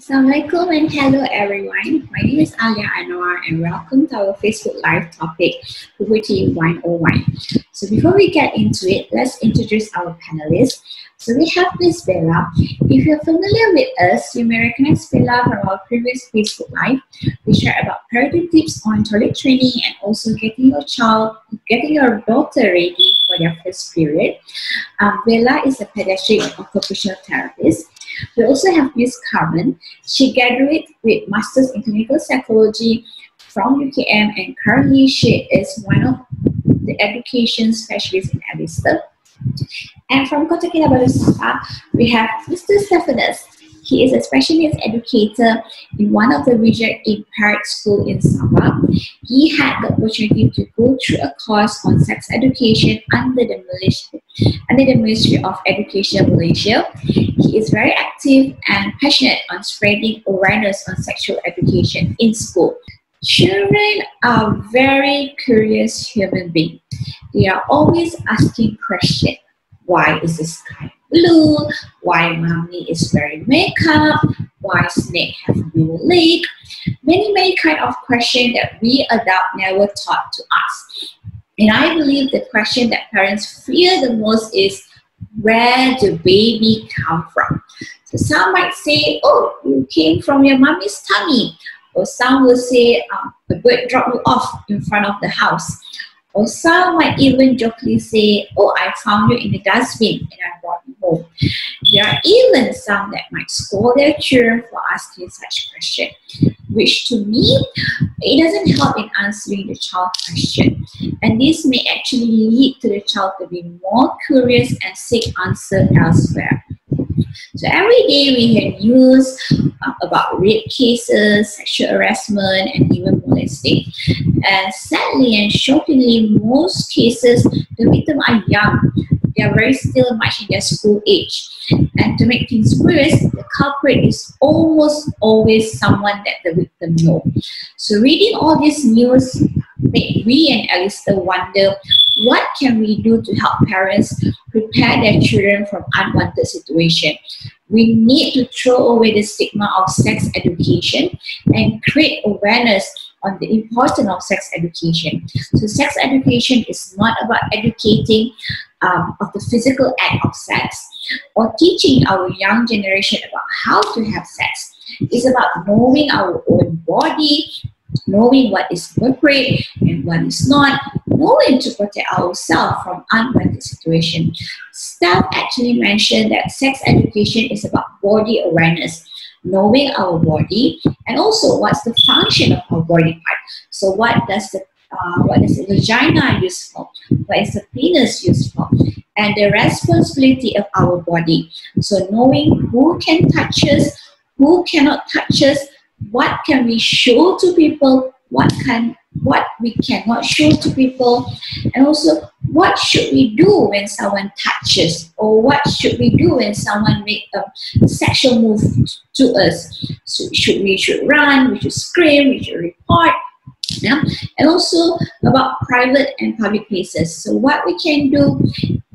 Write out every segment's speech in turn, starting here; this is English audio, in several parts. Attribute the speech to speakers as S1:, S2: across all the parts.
S1: Assalamualaikum and hello everyone. My name is Alia Anwar and welcome to our Facebook Live topic, Puberty 101. So before we get into it, let's introduce our panelists. So we have Miss Bella. If you're familiar with us, you may recognize Bella from our previous Facebook Live. We share about parenting tips on toilet training and also getting your daughter ready for their first period. Bella is a pediatric occupational therapist. We also have Miss Carmen. She graduated with Masters in Clinical Psychology from UKM and currently she is one of the education specialists in Alistair. And from Kota Kinabalu, we have Mr. Stephanus. He is a special needs educator in one of the regional impaired schools in Sabah. He had the opportunity to go through a course on sex education under the Ministry of Education Malaysia. He is very active and passionate on spreading awareness on sexual education in school. Children are very curious human beings. They are always asking questions. Why is the sky blue? Why mommy is wearing makeup? Why snake have blue leg? Many kind of questions that we adults never taught to us. And I believe the question that parents fear the most is, where the baby come from? So some might say, oh, you came from your mommy's tummy. Or some will say, the bird dropped you off in front of the house. Or some might even jokingly say, oh, I found you in the dustbin and I brought you home. There are even some that might scold their children for asking such questions, which to me, it doesn't help in answering the child's question. And this may actually lead to the child to be more curious and seek answers elsewhere. So every day we hear news about rape cases, sexual harassment, and even molesting. And sadly and shockingly, most cases, the victims are young. They are very still much in their school age. And to make things worse, the culprit is almost always someone that the victim knows. So reading all this news make we and Alistair wonder, what can we do to help parents prepare their children from unwanted situations? We need to throw away the stigma of sex education and create awareness on the importance of sex education. So sex education is not about educating of the physical act of sex or teaching our young generation about how to have sex. It's about knowing our own body, knowing what is appropriate and what is not, knowing to protect ourselves from unwanted situations. Staff actually mentioned that sex education is about body awareness, knowing our body, and also what's the function of our body part. So what does the vagina used for? What is the penis used for? And the responsibility of our body. So knowing who can touch us, who cannot touch us, what can we show to people, what we cannot show to people, and also what should we do when someone touches, or what should we do when someone make a sexual move to us. So we should run, we should scream, we should report. Yeah? And also about private and public places. So what we can do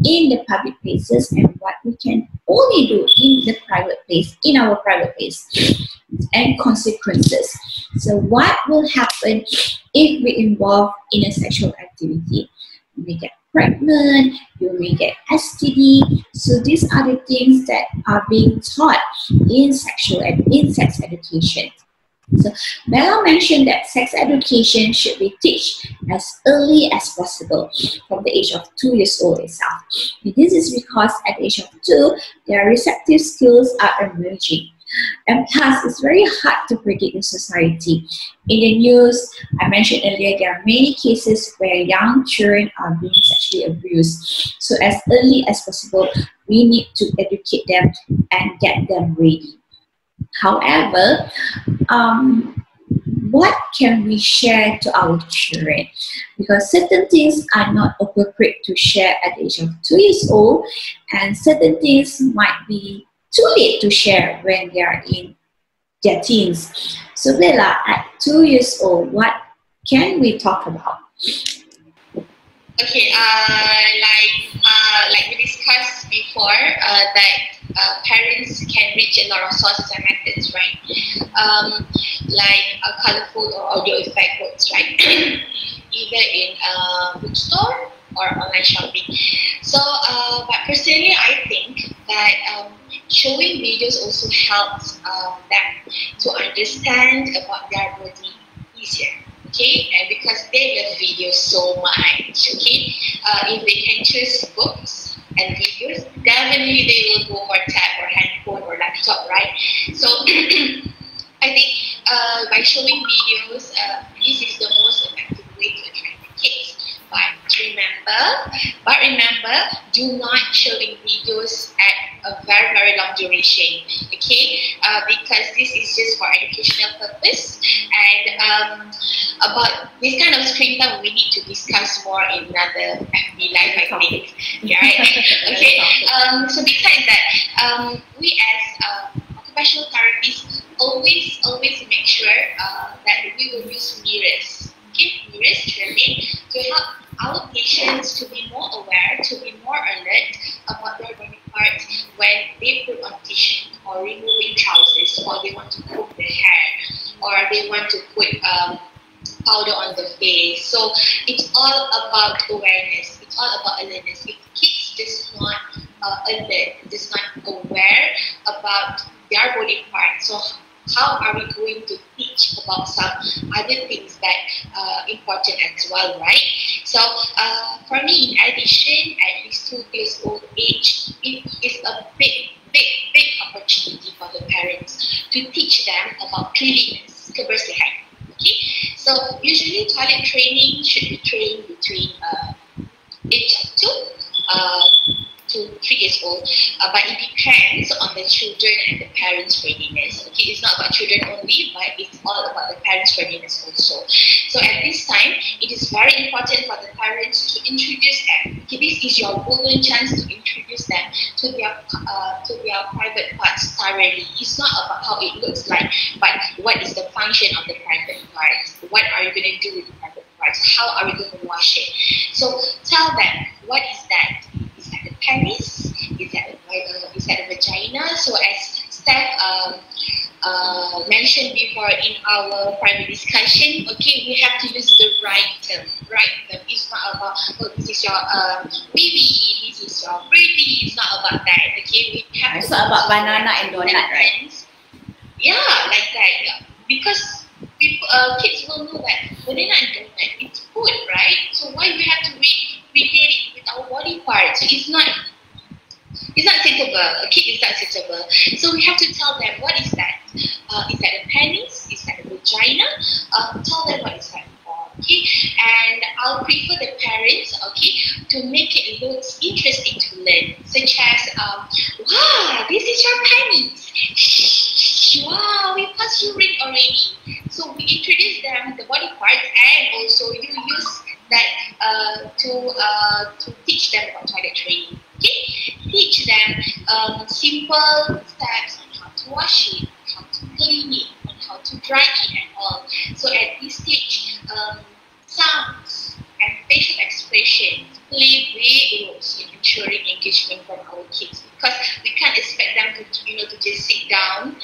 S1: in the public places and what we can only do in the private place, in our private place, and consequences. So what will happen if we involve in a sexual activity? You may get pregnant, you may get STD. So these are the things that are being taught in sex education. So Bella mentioned that sex education should be taught as early as possible, from the age of 2 years old itself. And this is because at the age of 2, their receptive skills are emerging. And plus, it's very hard to predict in society. In the news, I mentioned earlier, there are many cases where young children are being sexually abused. So as early as possible, we need to educate them and get them ready. However, what can we share to our children? Because certain things are not appropriate to share at the age of 2 years old, and certain things might be too late to share when they are in their teens. So Bella, at 2 years old, what can we talk about?
S2: Okay, like we discussed before, that parents can reach a lot of sources and methods, right? like colorful or audio effect books, right? Either in a bookstore or online shopping. So, but personally, I think that showing videos also helps them to understand about their body easier. Okay, and because they love videos so much, okay, if they can choose books and videos, definitely they will go for tab or handphone or laptop, right? So I think by showing videos, this is the most effective way to attract the kids. But remember, do not showing videos at a very, very long duration, okay? Because this is just for educational purpose, and about this kind of screen time we need to discuss more in another FB Live, I think. Right? Okay. So besides that, we as occupational therapists always make sure that we will use mirrors. Okay, mirrors training to help our patients to be more aware, to be more alert about their body parts when they put on t-shirt or removing trousers, or they want to comb their hair, or they want to put powder on the face. So it's all about awareness. It's all about awareness. If kids just not alert, just not aware about their body parts, so how are we going to teach about some other things that important as well, right? So for me, in addition, at least 2 years old age, it is a big opportunity for the parents to teach them about cleanliness, kebersihan. Okay, so usually toilet training should be trained between age of 2 to 3 years old, but it depends on the children and the parents' readiness. Okay, it's not about children only, but it's all about the parents' readiness also. So at this time, it is very important for the parents to introduce them. Okay, this is your golden chance to introduce them to their private parts thoroughly. It's not about how it looks like, but what is the function of the private parts? What are you going to do with the private parts? How are we going to wash it? So tell them, what is that? Is that the penis? Is that a vagina? So as Steph mentioned before in our private discussion, okay, we have to use the right term. Right term. It's not about, oh, this is your baby, this is your baby. It's not about that. Okay, we have
S1: it's not about banana and donut, right?
S2: Yeah, like that. Yeah. Because people, kids will know that banana and donut, it's food, right? So why we have to relate it with our body parts? So it's not suitable. Okay, it's not suitable. So we have to tell them, what is that? Is that a penis? Is that a vagina? Tell them what is that for. Okay, and I'll prefer the parents, okay, to make it look interesting to learn, such as, wow, this is your penis. Wow, we passed urine already. So we introduce them the body parts, and also you use that to teach them about toilet training. Okay, teach them simple steps on how to wash it, how to clean it, on how to dry it, and all. So at this stage, sounds and facial expressions play big roles in ensuring engagement from our kids, because we can't expect them to just sit down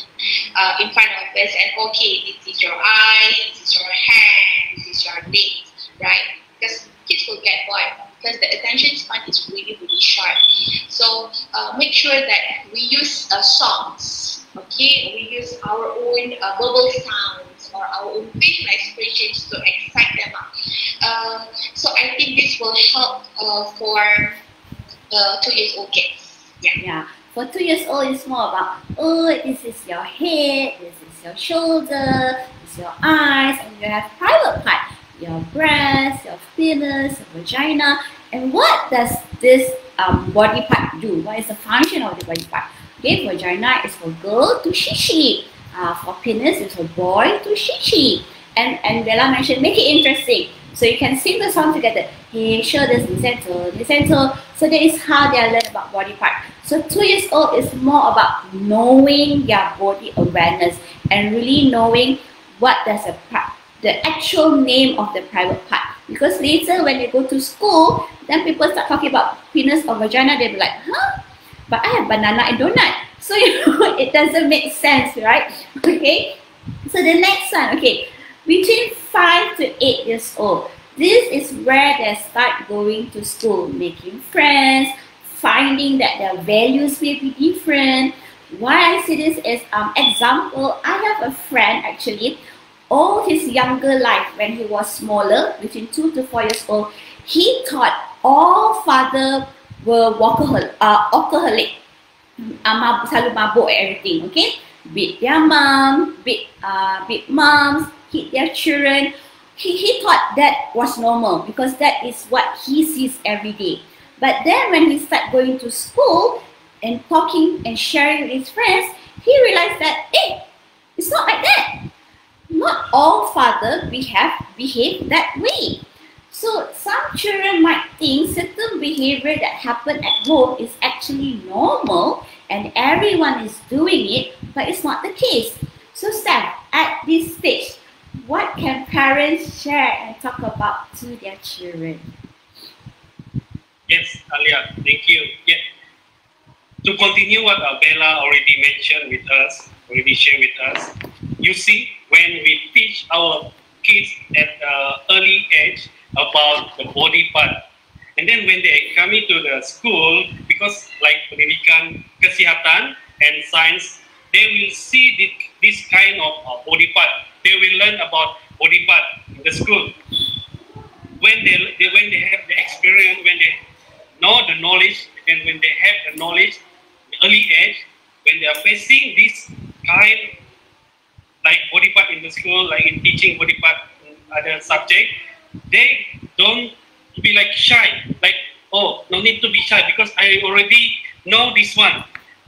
S2: in front of us and, okay, this is your eye, this is your hand, this is your legs, right? Because kids will get bored, because the attention span is really, really short. So make sure that we use songs, okay? We use our own verbal sounds or our own facial expressions to excite them up. So I think this will help for 2 years old kids.
S1: Yeah. For 2 years old, it's more about, oh, this is your head, this is your shoulder, this is your eyes, and you have private part, your breast, your penis, your vagina. And what does this body part do? What is the function of the body part? Okay, vagina is for girl to shishi. For penis is for boy to shishi. And Bella mentioned, make it interesting. So you can sing the song together. Hey, shoulders, the center. So that is how they learn about body part. So 2 years old is more about knowing their body awareness and really knowing what does the actual name of the private part. Because later when they go to school, then people start talking about penis or vagina, they'll be like, huh? But I have banana and donut. So it doesn't make sense, right? Okay. So the next one, okay, between 5 to 8 years old, this is where they start going to school, making friends, finding that their values may be different. Why I say this is example, I have a friend actually, all his younger life when he was smaller, between 2 to 4 years old, he thought all father were alcoholic, selalu mabuk and everything, okay? Beat their mom, beat moms, hit their children. He thought that was normal because that is what he sees every day. But then when he started going to school and talking and sharing with his friends, he realized that, hey, it's not like that. Not all fathers behave that way. So some children might think certain behavior that happen at home is actually normal and everyone is doing it, but it's not the case. So Steph, at this stage, what can parents share and talk about to their children?
S3: Yes, Alia, thank you. Yeah. To continue what Bella already mentioned with us, already shared with us, you see, when we teach our kids at early age about the body part, and then when they come into the school, because like pendidikan kesehatan and science, they will see this kind of body part. They will learn about body part in the school. When they have the experience, when they know the knowledge, and when they have the knowledge, the early age, when they are facing this kind like body part in the school, like in teaching body part in other subject, they don't be like shy, like, oh, no need to be shy because I already know this one.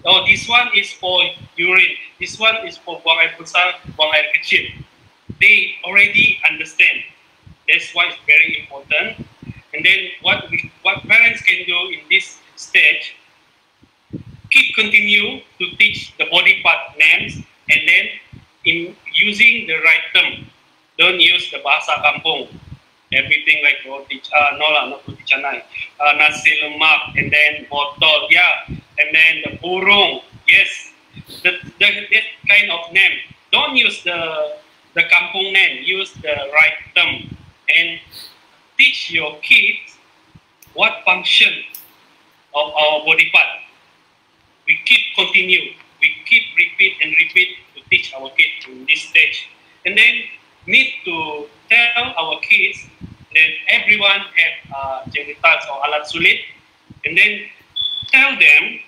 S3: Oh, this one is for urine, this one is for buang air besar, buang air kecil. They already understand. That's why it's very important. And then what parents can do in this stage, continue to teach the body part names, and then in using the right term. Don't use the bahasa kampung. Everything like roti, not roti canai, nasi lemak, and then botol, yeah, and then the burung, yes, that kind of name. Don't use the kampung name. Use the right term and teach your kids what function of our body part. We keep continue. We keep repeat to teach our kids in this stage, and then need to tell our kids that everyone have genitals or alat sulit, and then tell them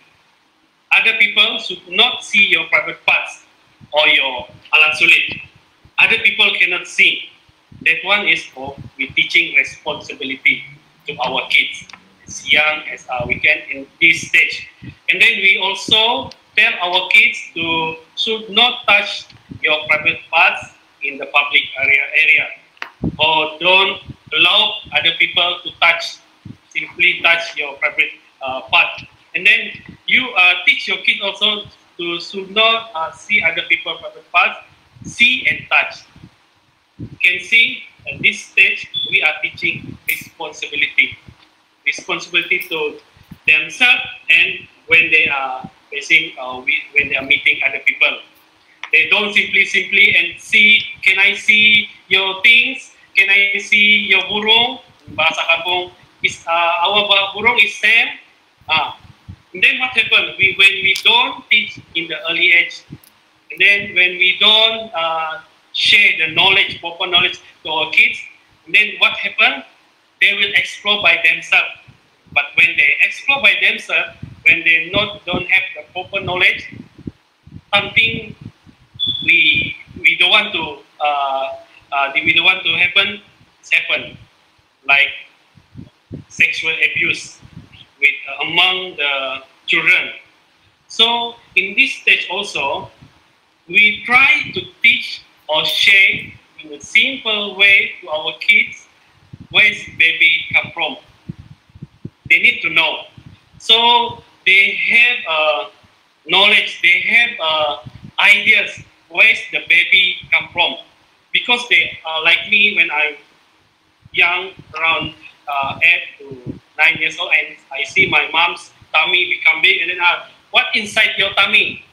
S3: other people should not see your private parts or your alat sulit. Other people cannot see. That one is for we teaching responsibility to our kids as young as we can in this stage. And then we also tell our kids to should not touch your private parts in the public area, or don't allow other people to simply touch your private part. And then you teach your kids also to should not see other people's private parts, see and touch. You can see at this stage we are teaching responsibility to themselves, and when they are facing when they are meeting other people. They don't simply and see, can I see your things? Can I see your burung? Bahasa kampung is our burung is same. And then what happens? When we don't teach in the early age, and then when we don't share the knowledge, proper knowledge to our kids, and then what happens? They will explore by themselves. But when they explore by themselves, when they don't have the proper knowledge, something we don't want to happen, like sexual abuse among the children. So in this stage also, we try to teach or share in a simple way to our kids where's baby come from. They need to know. So they have knowledge, they have ideas where's the baby come from. Because they are like me when I'm young, around 8 to 9 years old, and I see my mom's tummy become big, and then what inside your tummy?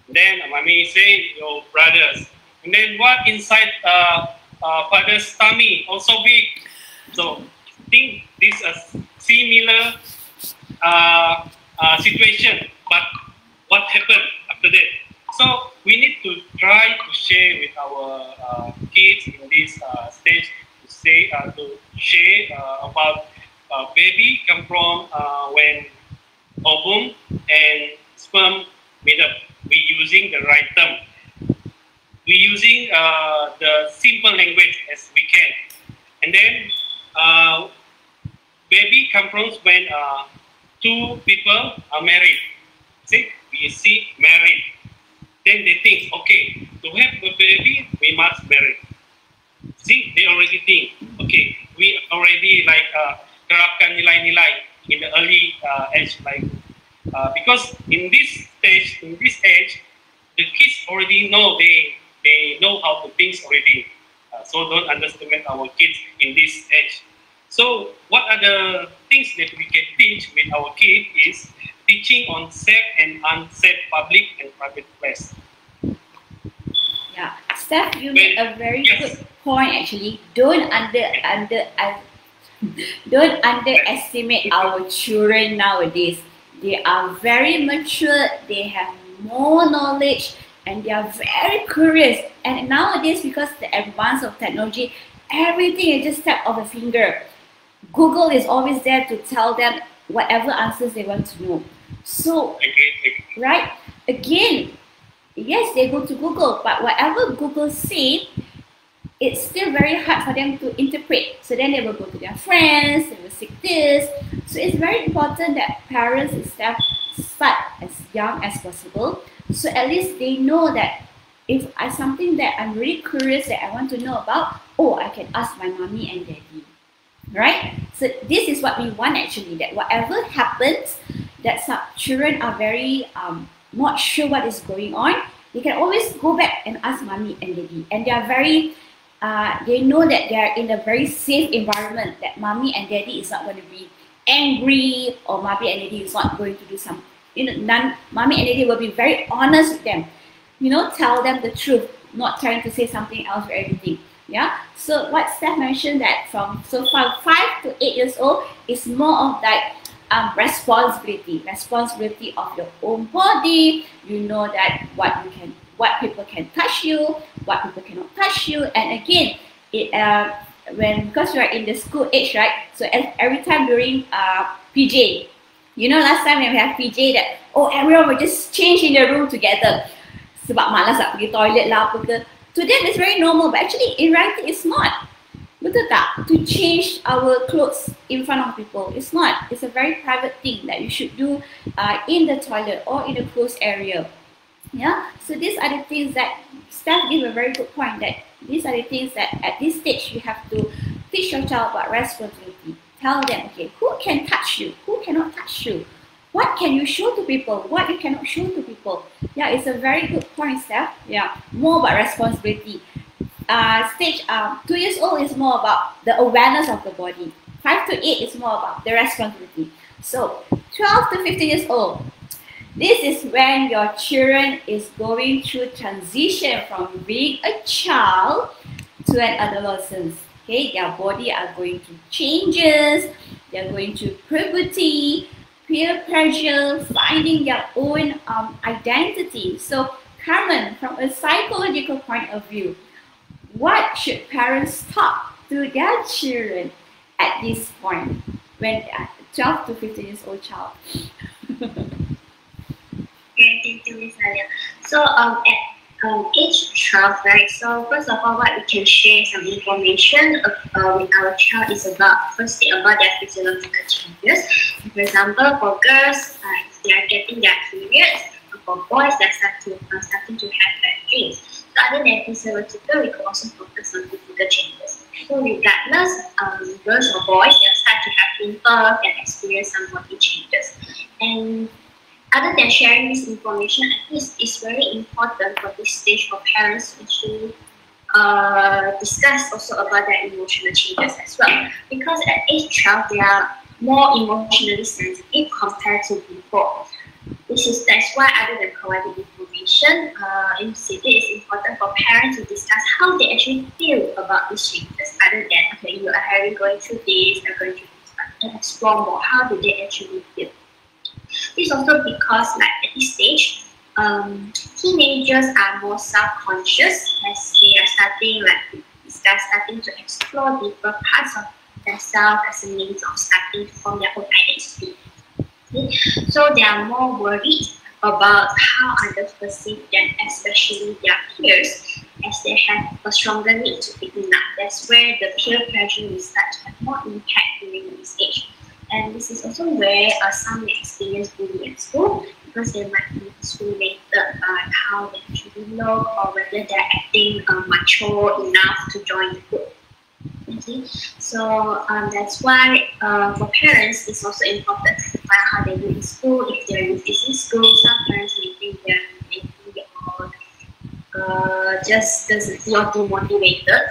S3: Then mommy say, your brothers. And then what inside father's tummy also big. So think this a similar situation, but what happened after that? So we need to try to share with our kids in this stage to share about baby come from when ovum and sperm meet up. We using the right term. We using the simple language as we can. And then baby come from when two people are married. See, we see married. Then they think, okay, to have a baby, we must marry. See, they already think, okay, we already like terapkan nilai-nilai in the early age, like because in this stage, in this age, the kids already know they know how to think already. So don't underestimate our kids in this age. So what are the things that we can teach with our kids is teaching on safe and unsafe public and private place.
S1: Yeah, Steph, you made a very good point actually. Don't underestimate our children nowadays. They are very mature, they have more knowledge, and they are very curious. And nowadays, because the advance of technology, everything is just tap of a finger. Google is always there to tell them whatever answers they want to know. So, right, again, yes, they go to Google, but whatever Google says, it's still very hard for them to interpret. So then they will go to their friends, they will seek this. So it's very important that parents start as young as possible. So at least they know that if I something that I'm really curious that I want to know about, oh, I can ask my mommy and daddy. Right? So this is what we want actually, that whatever happens, that some children are very not sure what is going on, they can always go back and ask mommy and daddy. And they are very, they know that they are in a very safe environment, that mommy and daddy is not going to be angry, or mommy and daddy is not going to do some, mommy and daddy will be very honest with them. Tell them the truth, not trying to say something else or everything. Yeah. So what Steph mentioned that from 5 to 8 years old is more of that responsibility of your own body. You know that what people can touch you, what people cannot touch you, and again, because you are in the school age, right? So every time during PJ, last time when we have PJ, that everyone will just change in the room together. Sebab malas nak pergi toilet lah apa ke. To them it's very normal, but actually in reality it's not. Betul tak? To change our clothes in front of people, it's not. It's a very private thing that you should do in the toilet or in a closed area. Yeah. So these are the things that Steph gave a very good point, that these are the things that at this stage you have to teach your child about responsibility. Tell them, okay, who can touch you? Who cannot touch you? What can you show to people? What you cannot show to people? Yeah, it's a very good point, Steph. Yeah, more about responsibility. Stage 2 years old is more about the awareness of the body. 5 to 8 is more about the responsibility. So 12 to 15 years old, this is when your children is going through transition from being a child to an adolescence. Okay, their body are going through changes. They are going through puberty, peer pressure, finding their own identity. So, Carmen, from a psychological point of view, what should parents talk to their children at this point, when 12 to 15 years old child?
S4: Okay, thank you, Miss Alia. So, at age 12, right? So, first of all, what we can share some information with our child is about, firstly, about their physiological changes. For example, for girls, they are getting their periods. For boys, they're starting to have bad dreams. So, other than physiological, we can also focus on physical changes. So, regardless, girls or boys, they'll start to have pimples and experience some body changes. And other than sharing this information, I think it's very important for this stage for parents to actually discuss also about their emotional changes as well. Because at age 12, they are more emotionally sensitive compared to before. That's why other than providing information, it is important for parents to discuss how they actually feel about these changes. Other than, okay, you are going through this, you're going through this, but explore more. How do they actually feel? This also because, like at this stage, teenagers are more self-conscious as they are starting to explore deeper parts of themselves as a means of starting to form their own identity. Okay? So they are more worried about how others perceive them, especially their peers, as they have a stronger need to fit in. That's where the peer pressure will start to have more impact during this age. And this is also where some may experience bullying at school, because they might be discriminated by how they actually look or whether they're acting mature enough to join the group. Okay, so that's why for parents it's also important to find out how they do in school. If they're refusing school, some parents may think they're maybe just doesn't feel too motivated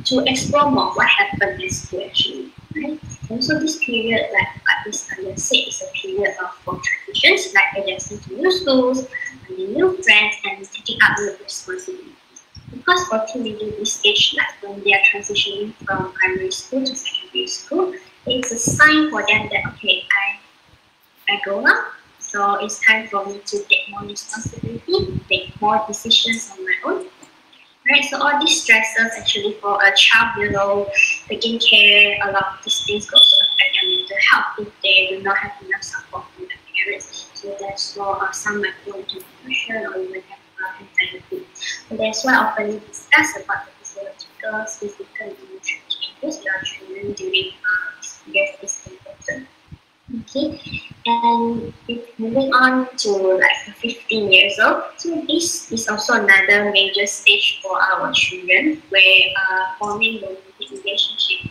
S4: to explore more what happened in school actually. Right? Also, this period, like this earlier said, is a period of for transitions, like adjusting to new schools, new friends, and taking up new responsibilities. Because for teenagers this age, like when they are transitioning from primary school to secondary school, it's a sign for them that, okay, I grow up, so it's time for me to take more responsibility, make more decisions on my own. Right, so all these stresses actually for a child below taking care, a lot of these things go to affect their mental health if they do not have enough support from their parents. So that's why some might go into depression or even have anxiety. So that's why often we discuss about the physical and emotional changes in our children during this period is important. Okay, and moving on to like 15 years old, so this is also another major stage for our children where forming romantic relationship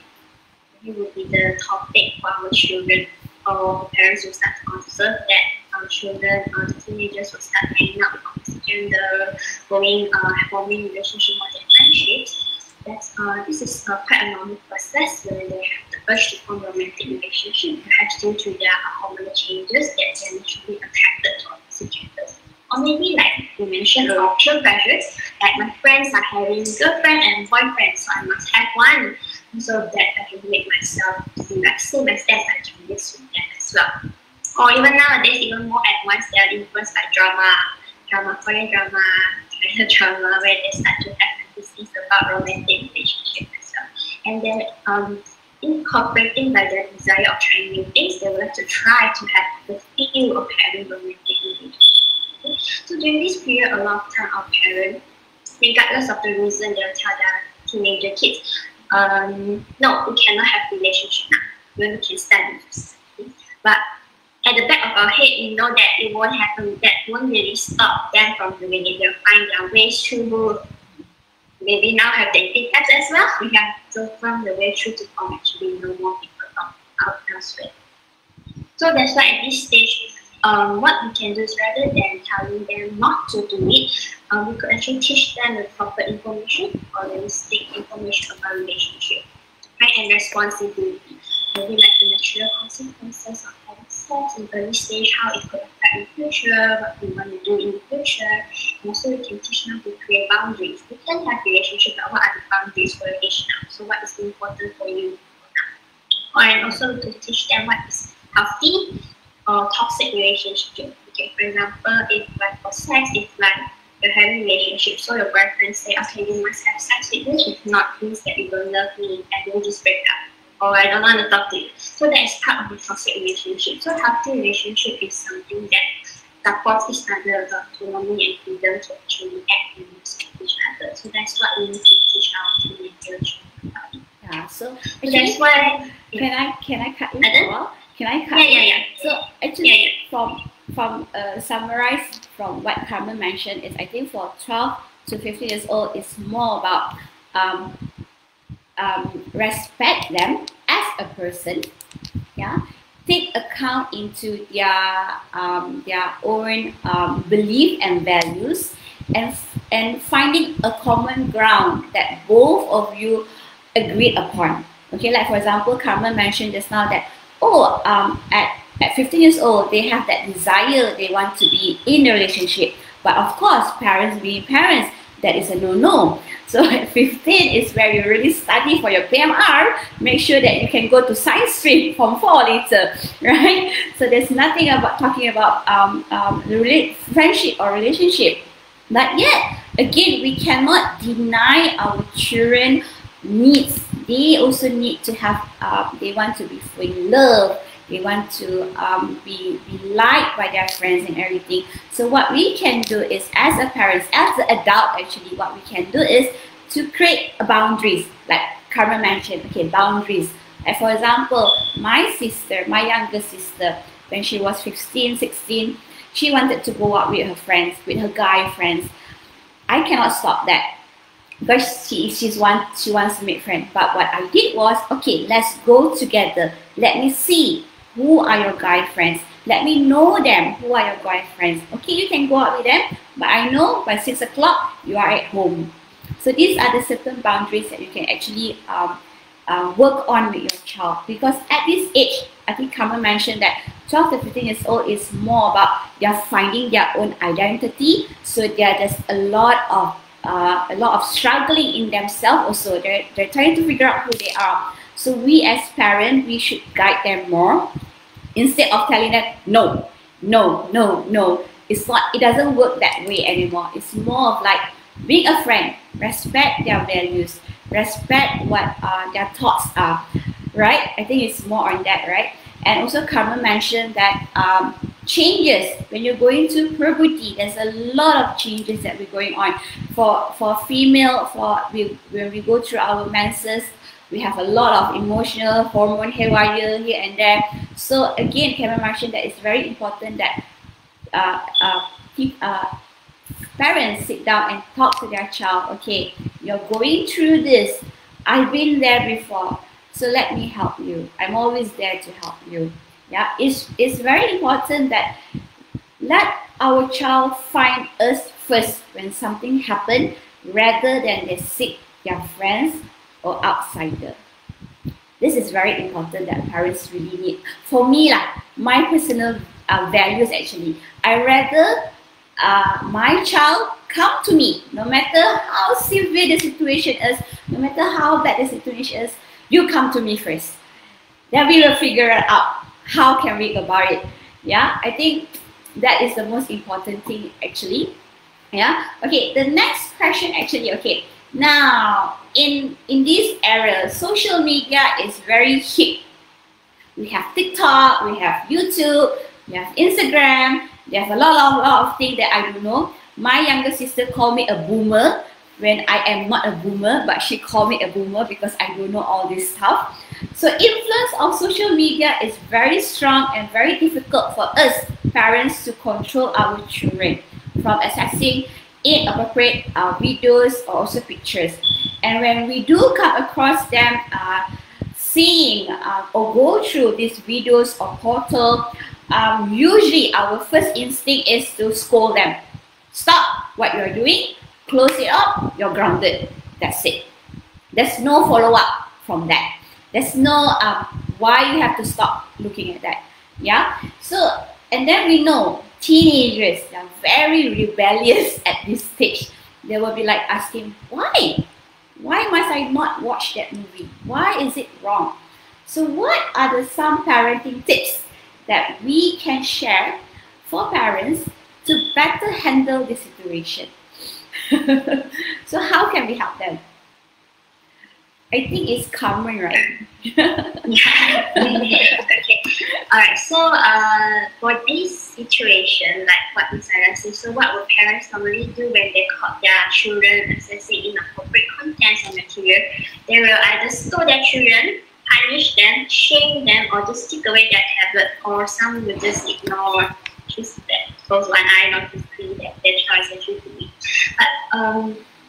S4: will be the topic for our children, or parents will start to observe that our children, the teenagers will start hanging out with opposite gender, forming relationship or their friendships. This is quite a normal process when they have the urge to form romantic relationship, perhaps due to their hormonal changes that they're naturally attracted to opposite genders. Or maybe like we mentioned, a lot of peer pressures, like my friends are having girlfriend and boyfriend, so I must have one, so that I can make myself be like same as them, I can mix with them as well. Or even nowadays, even more advanced, they are influenced by Korean drama, China drama, where they start to have fantasies about romantic relationship as well. And then incorporating by their desire of trying new things, they would like to try to have the feel of having romantic relationship. Okay? So during this period, a lot of time our parents, regardless of the reason, they'll tell their teenager kids, no, we cannot have relationship now. We can study first. Okay? But at the back of our head, we know that it won't happen, that won't really stop them from doing it. They'll find their ways through, maybe now have dating apps as well. We have to find the way through to actually know more people out elsewhere. So that's why at this stage, what we can do is rather than telling them not to do it, we could actually teach them the proper information or the mistake information about relationship, right, and responsibility. Maybe like the natural consequences of having sex in early stage, how it could affect in the future, what we want to do in the future, and also we can teach them to create boundaries. We can have relationships, but what are the boundaries for your age now? So what is important for you now? And also to teach them what is healthy or toxic relationship. Okay, for example, if like for sex, if like you're having a relationship, so your boyfriend say, okay, you must have sex with me, if not, means that you don't love me and we'll just break up. Or I don't want to talk to you. So that is part of the toxic relationship. So healthy relationship is something that supports each other about autonomy and freedom to actually act and respect each other. So that's what we need to teach our teenagers about.
S1: Yeah, so actually,
S4: that's why.
S1: Can I cut you off? Can I cut?
S4: Yeah.
S1: So actually, from summarize from what Carmen mentioned is, I think for 12 to 15 years old, it's more about respect them as a person, yeah, take account into their own belief and values, and finding a common ground that both of you agreed upon. Okay, like for example, Carmen mentioned just now that At 15 years old, they have that desire, they want to be in a relationship. But of course, parents being parents, that is a no-no. So at 15 is where you really study for your PMR. Make sure that you can go to science stream Form 4 later, right? So there's nothing about talking about friendship or relationship. But yet, again, we cannot deny our children needs. They also need to have, they want to be free love. They want to be liked by their friends and everything. So what we can do is, as a parent, as the adult actually, what we can do is to create boundaries, like Carmen mentioned, okay, boundaries. Like for example, my sister, my younger sister, when she was 15, 16, she wanted to go out with her friends, with her guy friends. I cannot stop that, because she wants to make friends. But what I did was, okay, let's go together. Let me see who are your guy friends. Let me know them. Who are your guy friends? Okay, you can go out with them, but I know by 6 o'clock you are at home. So these are the certain boundaries that you can actually work on with your child. Because at this age, I think Carmen mentioned that 12 to 15 years old is more about they're finding their own identity. So there's a lot of struggling in themselves also. They're trying to figure out who they are. So we as parents, we should guide them more instead of telling them no, no, no, no. It's not. It doesn't work that way anymore. It's more of like being a friend, respect their values, respect what their thoughts are, right? I think it's more on that, right? And also Carmen mentioned that changes when you're going to puberty. There's a lot of changes that we're going on. For female, when we go through our menses, we have a lot of emotional hormone haywire here and there. So again, Carmen mentioned that it's very important that parents sit down and talk to their child. Okay, you're going through this. I've been there before, so let me help you. I'm always there to help you. Yeah, it's very important that let our child find us first when something happens, rather than they seek their friends or outsider. This is very important that parents really need. For me, my personal values actually, I rather my child come to me, no matter how severe the situation is, no matter how bad the situation is, you come to me first. Then we will figure it out. How can we go about it? Yeah, I think that is the most important thing actually. Yeah. Okay, the next question actually, okay. Now, in this era, social media is very hip. We have TikTok, we have YouTube, we have Instagram. There's a lot of things that I don't know. My younger sister called me a boomer when I am not a boomer, but she called me a boomer because I don't know all this stuff. So influence of social media is very strong and very difficult for us parents to control our children from accessing inappropriate videos or also pictures. And when we do come across them seeing or go through these videos or portal, usually our first instinct is to scold them. Stop what you're doing, close it up, you're grounded. That's it. There's no follow-up from that. There's no why you have to stop looking at that. Yeah. So, and then we know teenagers are very rebellious at this stage. They will be like asking, why? Why must I not watch that movie? Why is it wrong? So what are some parenting tips that we can share for parents to better handle the situation? So how can we help them? I think it's Carmen, right?
S4: Okay. Alright, so for this situation, like what Ms. Sarah said, so what would parents normally do when they caught their children accessing inappropriate contents or material? They will either scold their children, punish them, shame them, or just take away their tablet, or some will just ignore, just close one eye, not to see that their child is actually doing.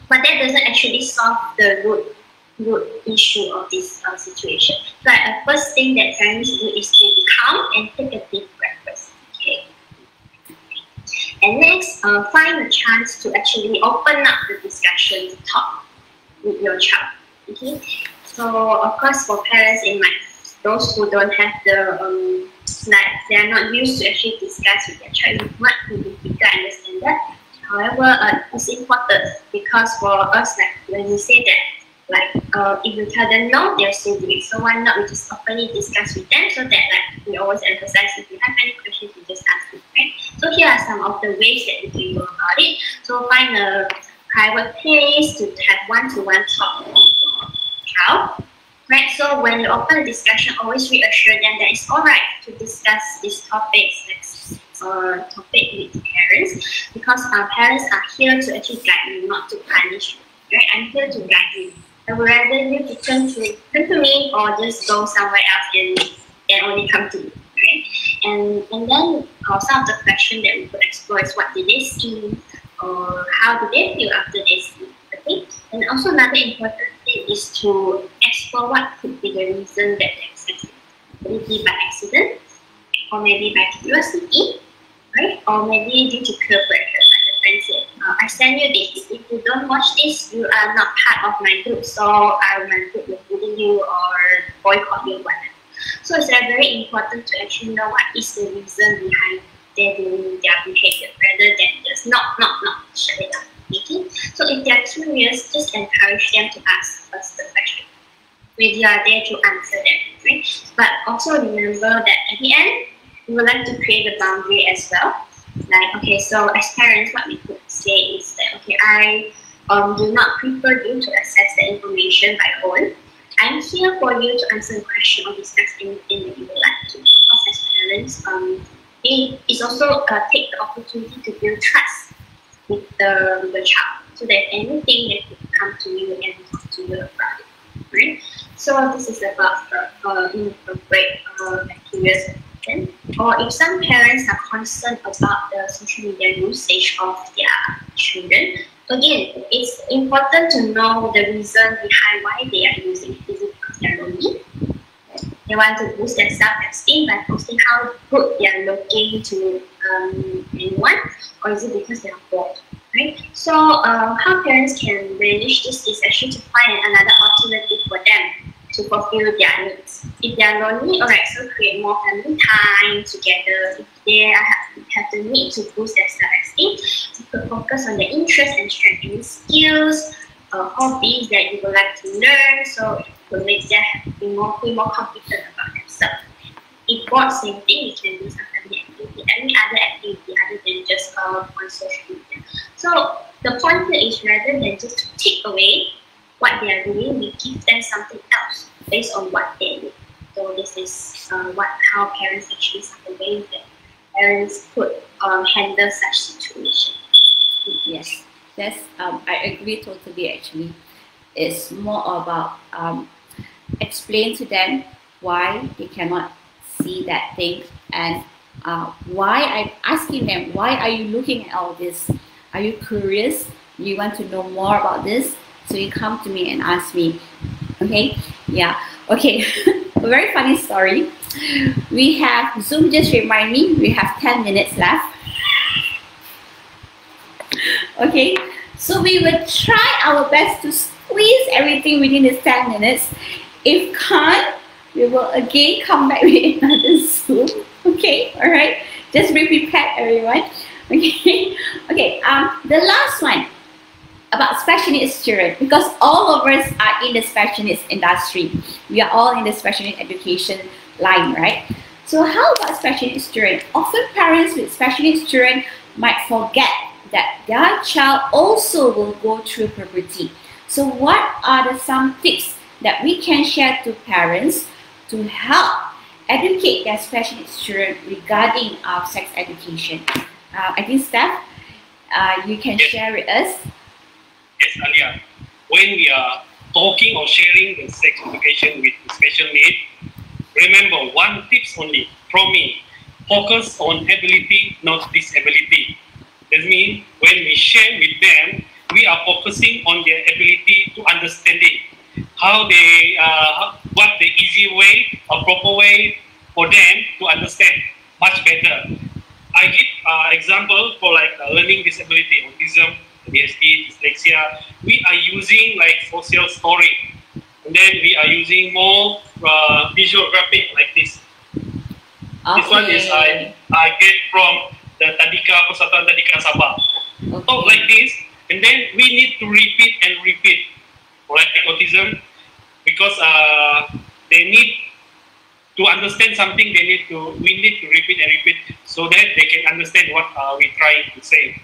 S4: But that doesn't actually solve the root issue of this situation. So the first thing that parents do is to be calm and take a deep breath first. Okay. And next, find a chance to actually open up the discussion, to talk with your child. Okay. So of course, for parents in those who don't have the like they are not used to actually discuss with their child. It might be difficult to understand that. However, it's important because for us, like when we say that, like if you tell them no, they'll still do it. So why not we just openly discuss with them, so that like we always emphasize, if you have any questions, you just ask them, right? So here are some of the ways that you can go about it. So find a private place to have one-to-one talk with your child. Right, so when you open a discussion, always reassure them that it's alright to discuss these topics topic with parents, because our parents are here to actually guide you, not to punish you. Right, I'm here to guide you. I would rather you to come to me or just go somewhere else and only come to me. Right, and then some of the questions that we could explore is, what did they see, or how did they feel after they see? Okay, and also another important thing is to explore what could be the reason that they accepted. Would it be by accident, or maybe by curiosity, right? Or maybe due to peer pressure, like the friend said, I send you this. If you don't watch this, you are not part of my group, so my group will bully you or boycott you or whatever. So it's very important to actually know what is the reason behind their behavior, rather than just not shut it down. Okay? So if they are curious, just encourage them to ask us the question. We are there to answer them, right? But also remember that at the end, we would like to create a boundary as well. Like, okay, so as parents, what we could say is that, okay, I do not prefer you to access the information by own. I'm here for you to answer the question or discuss anything that you would like to. Because as parents, it's also take the opportunity to build trust with the child, so that anything that could come to you and talk to you about it, right? So this is about inappropriate activities. Or if some parents are concerned about the social media usage of their children, again, it's important to know the reason behind why they are using it. Is it because they're lonely? They want to boost their self-esteem by posting how good they are looking to anyone, or is it because they are bored? Right? So how parents can manage this is actually to find another alternative for them to fulfill their needs. If they are lonely, alright, so create more family time together. If they have the need to boost their self-esteem, so you could focus on their interests and strengthening skills, hobbies that you would like to learn, so it will make them feel more confident about themselves. If bored, same thing, you can do some family activity, any other activity other than just on social media. So the point here is, rather than just to take away what they are doing, we give them something else based on what they need. So this is how parents actually, some of the ways that parents could handle such situations.
S1: Yes, that's I agree totally. Actually, it's more about explain to them why they cannot see that thing, and why I'm asking them, why are you looking at all this? Are you curious? You want to know more about this? So you come to me and ask me. Okay, yeah, okay. A very funny story. We have Zoom just remind me we have 10 minutes left. Okay, so we will try our best to squeeze everything within this 10 minutes. If can't, we will again come back with another Zoom. Okay, all right. Just be prepared, everyone. Okay, okay. The last one about special needs children, because all of us are in the special needs industry. We are all in the special needs education line, right? So how about special needs children? Often parents with special needs children might forget that their child also will go through puberty. So what are some tips that we can share to parents to help educate their special needs children regarding our sex education? I think Steph, you can share with us.
S3: Yes, Alia. When we are talking or sharing the sex education with the special need, remember one tips only from me: focus on ability, not disability. That means when we share with them, we are focusing on their ability to understanding how they, what the easy way or proper way for them to understand much better. I give example for like learning disability, autism, ADHD, dyslexia. We are using like social story, and then we are using more visual graphic like this.
S1: Okay.
S3: This one is I get from the Tadika Persatuan Tadika Sabah.
S1: Okay.
S3: So like this, and then we need to repeat and repeat, like autism, because they need to understand something. We need to repeat and repeat so that they can understand what we trying to say.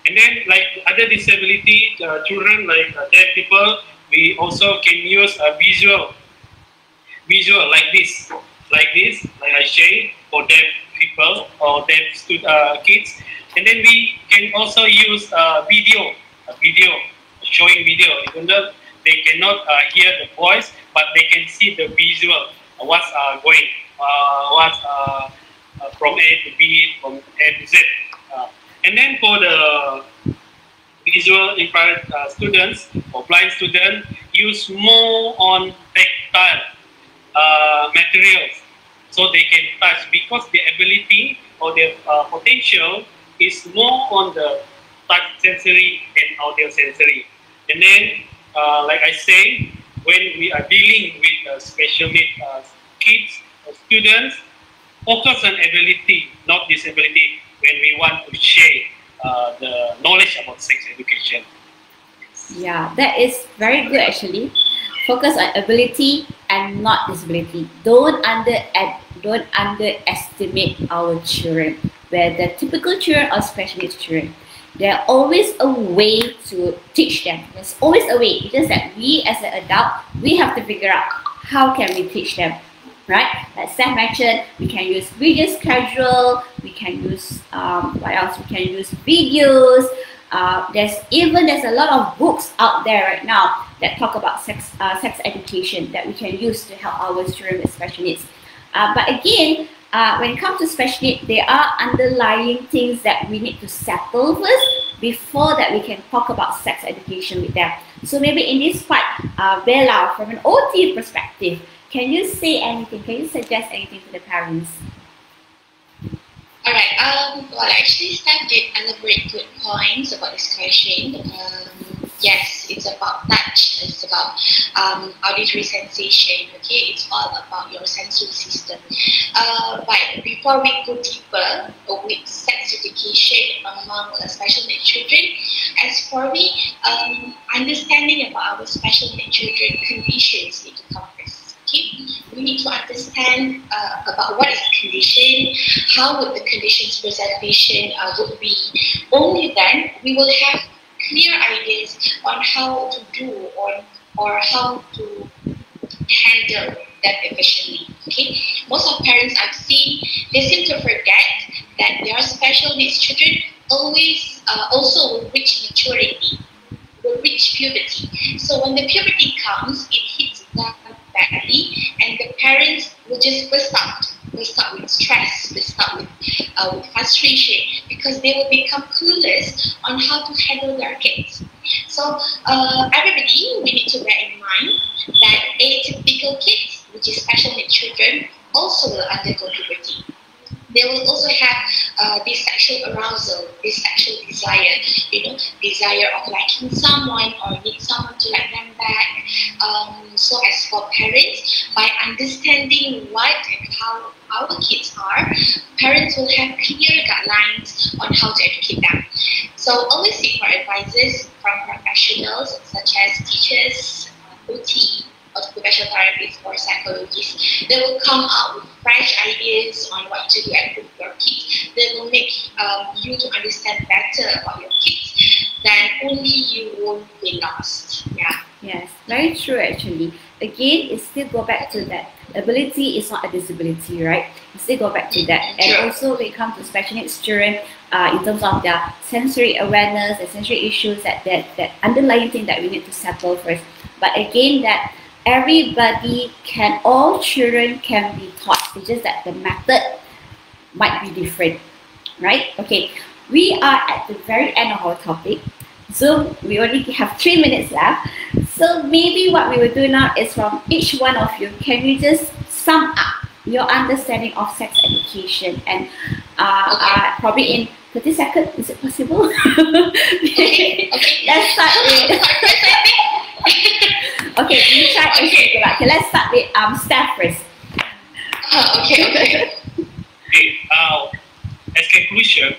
S3: And then like other disability children, like deaf people, we also can use a visual like this, like I say, for deaf people or deaf kids. And then we can also use video, showing video, even though they cannot hear the voice, but they can see the visual, what's going, what's from A to B, from A to Z. And then for the visual impaired students or blind students, use more on tactile materials, so they can touch, because the ability or their potential is more on the touch sensory and audio sensory. And then, like I say, when we are dealing with special needs kids or students, focus on ability, not disability, when we want to share the knowledge about sex education.
S1: Yeah, that is very good actually. Focus on ability and not disability. Don't underestimate our children, whether typical children or special needs children. There's always a way to teach them. There's always a way. It's just that we as an adult, we have to figure out how can we teach them, right? Like Steph mentioned, we can use video schedule, we can use, what else? We can use videos. There's a lot of books out there right now that talk about sex education that we can use to help our children with special needs. But again, when it comes to special needs, there are underlying things that we need to settle first before that we can talk about sex education with them. So maybe in this part, Bella, from an OT perspective, can you say anything? Can you suggest anything to the parents?
S2: Alright, well actually Steph did elaborate good points about this question. Yes, it's about touch, it's about auditory sensation, okay? It's all about your sensory system. But before we go deeper with sex education among special needs children, as for me, understanding about our special needs children conditions need to come first. Okay? We need to understand about what is the condition, how would the condition's presentation would be. Only then we will have clear ideas on how to do or how to handle that efficiently. Okay? Most of parents I've seen, they seem to forget that their special needs children always also will reach maturity, will reach puberty. So when the puberty comes, it hits them badly, and the parents will just burst out with stress, burst out with frustration, because they will become clueless on how to handle their kids. So everybody, we need to bear in mind that atypical kids, which is special needs children, also will undergo puberty. They will also have this sexual arousal, this sexual desire, desire of liking someone or need someone to like them back. So as for parents, by understanding what and how our kids are, parents will have clear guidelines on how to educate them. So always seek for advices from professionals such as teachers, OT, occupational therapists or psychologists. They will come out with fresh ideas on what to do and with your kids. They will make you to understand better about your kids. Then only you won't be lost. Yeah.
S1: Yes, very true actually. Again, it still go back to that. Ability is not a disability, right? You still go back to that. And also when it comes to special needs children, in terms of their sensory awareness, the sensory issues, that underlying thing that we need to settle first. But again, that everybody can, all children can be taught. It's just that the method might be different, right? Okay, we are at the very end of our topic. So we only have 3 minutes left. So maybe what we will do now is from each one of you, can you just sum up your understanding of sex education and probably in 30 seconds, is it possible?
S2: Okay.
S1: Let's start with... Okay, you try. Okay, let's start with Steph first.
S2: Okay.
S3: as conclusion,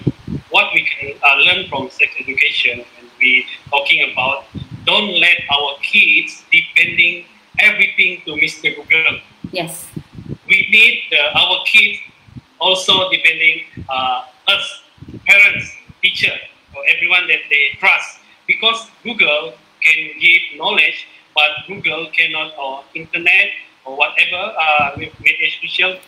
S3: what we can learn from sex education, and we talking about, don't let our kids depending everything to Mr. Google.
S1: Yes.
S3: We need our kids also depending us, parents, teacher, or everyone that they trust, because Google can give knowledge, but Google cannot, or internet or whatever with social,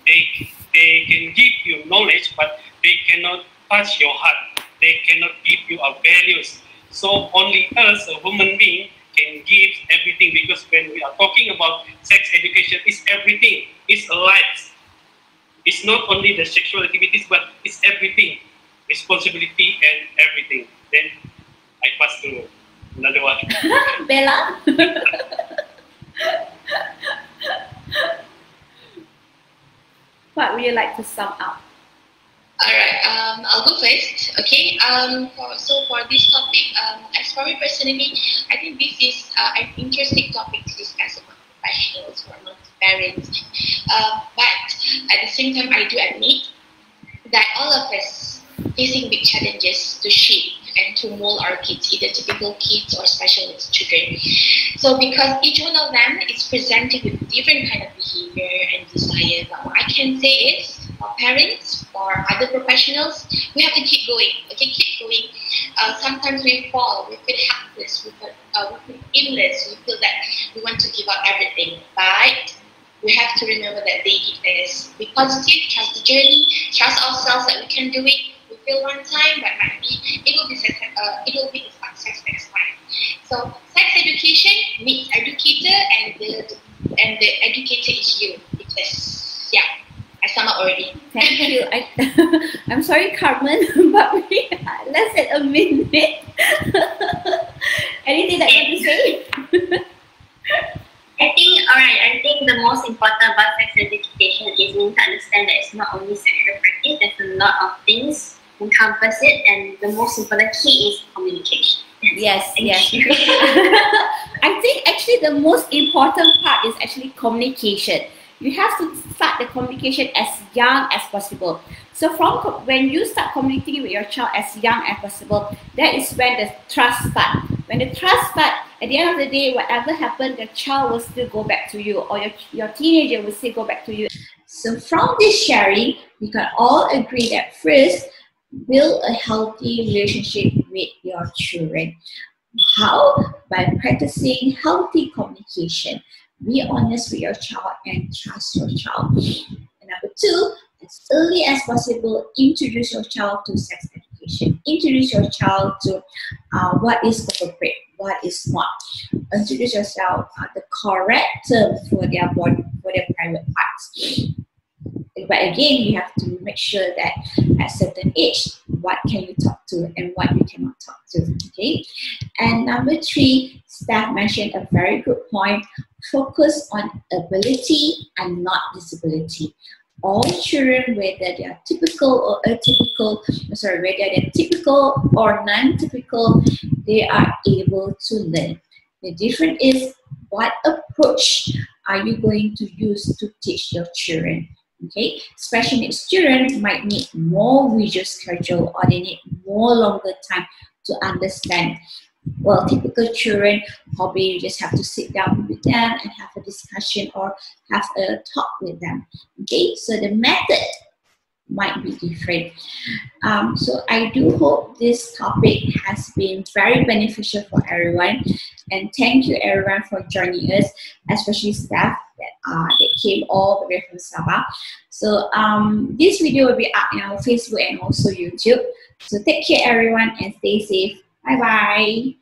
S3: they can give you knowledge, but they cannot touch your heart. They cannot give you values. So only us, a human being, can give everything, because when we are talking about sex education, it's everything. It's a life. It's not only the sexual activities, but it's everything. Responsibility and everything. Then I pass to another one.
S1: Bella? What would you like to sum up?
S2: Alright, I'll go first. Okay. So for this topic, as for me personally, I think this is an interesting topic to discuss among professionals or among parents. But at the same time, I do admit that all of us facing big challenges to shape and to mold our kids, either typical kids or special needs children. So because each one of them is presented with different kind of behavior and desire, but what I can say is, for parents or other professionals, we have to keep going. Okay, keep going. Sometimes we fall, we feel helpless, we feel aimless, we feel that we want to give up everything. But we have to remember that they did this. Be positive, trust the journey, trust ourselves that we can do it. We fail one time, but might be it will be a success next time. So sex education needs educator, and the educator is you. Because yeah, I sum up already.
S1: Thank you. I'm sorry, Carmen, but we less than a minute. Anything that you want to say?
S4: I think the most important about sex education is we need to understand that it's not only sexual practice, there's a lot of things encompass it, and the most important key is communication.
S1: Yes, yes. I think actually the most important part is actually communication. You have to start the communication as young as possible. So from when you start communicating with your child as young as possible, that is when the trust starts. When the trust starts, at the end of the day, whatever happened, the child will still go back to you, or your teenager will still go back to you. So from this sharing, we can all agree that first, build a healthy relationship with your children. How? By practicing healthy communication. Be honest with your child and trust your child. And number two, as early as possible, introduce your child to sex education. Introduce your child to what is appropriate, what is not. Introduce yourself the correct term for their body, for their private parts. But again, you have to make sure that at certain age, what can you talk to and what you cannot talk to, okay? And number three, Steph mentioned a very good point. Focus on ability and not disability. All children, whether they are typical or atypical, whether they're typical or non-typical, they are able to learn. The difference is what approach are you going to use to teach your children. Okay, special needs children might need more visual schedule, or they need more longer time to understand. Well, typical children, probably you just have to sit down with them and have a discussion or have a talk with them. Okay, so the method might be different. So I do hope this topic has been very beneficial for everyone. And thank you everyone for joining us, especially staff that came all the way from Sabah. So this video will be up on our Facebook and also YouTube. So take care everyone and stay safe. Bye bye.